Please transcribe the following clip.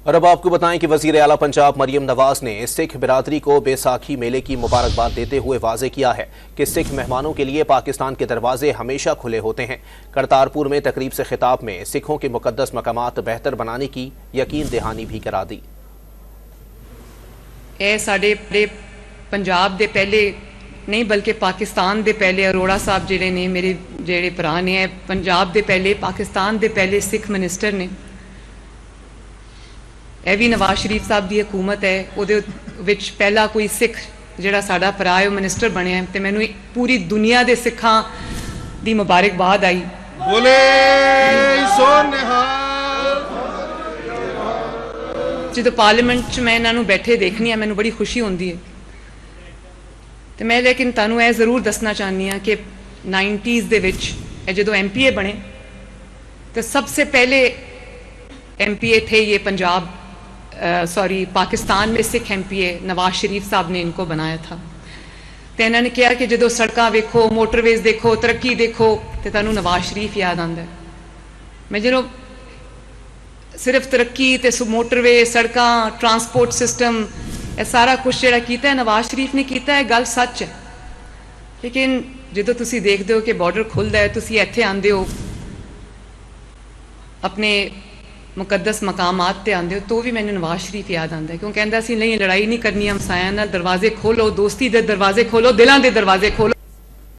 और अब आपको बताएं कि वजीर आला पंजाब मरियम नवाज ने सिख बिरादरी को बैसाखी मेले की मुबारकबाद देते हुए वाजे किया है कि सिख मेहमानों के लिए पाकिस्तान के दरवाजे हमेशा खुले होते हैं। करतारपुर में तकरीब से खिताब में सिखों के मुकद्दस मकामात बेहतर बनाने की यकीन दहानी भी करा दी। साडे पंजाब दे पहले नहीं बल्कि पाकिस्तान दे पहले अरोड़ा साहब जिहड़े ने मेरे जिहड़े भरा ने पंजाब दे पहले पाकिस्तान दे पहले सिख मिनिस्टर ने। यह भी नवाज शरीफ साहब की हुकूमत है, उहदे विच पहला कोई सिख जिहड़ा साडा भरा है मिनिस्टर बनया है। तो मैनू पूरी दुनिया के सिखां की मुबारकबाद आई। बोले जो पार्लीमेंट च मैं इन्हों बैठे देखनी है मैनू बड़ी खुशी होती है। तो मैं लेकिन तुहानू यह जरूर दसना चाहनी हाँ कि 90s दे विच जो MPA बने तो सबसे पहले MPA थे ये पंजाब पाकिस्तान में सिख MPA नवाज शरीफ साहब ने इनको बनाया था। तो इन्होंने कहा कि जो सड़क वेखो मोटरवेज देखो तरक्की देखो तो तुहानू नवाज शरीफ याद आता है। मैं जो सिर्फ तरक्की तो मोटरवे सड़क ट्रांसपोर्ट सिस्टम यह सारा कुछ जो किया है नवाज शरीफ ने किया है, गल सच है। लेकिन जो तुसी देखते हो कि बॉर्डर खुलता है तुसी इत्थे आंदे हो अपने मुकद्दस मकामात ते आंदे हो तो भी मैंने नवाज शरीफ याद आता है, क्यों कहता सी नहीं लड़ाई नहीं करनी हमसायां नाल, दरवाजे खोलो दोस्ती दे दरवाजे खोलो दिलों के दरवाजे खोलो।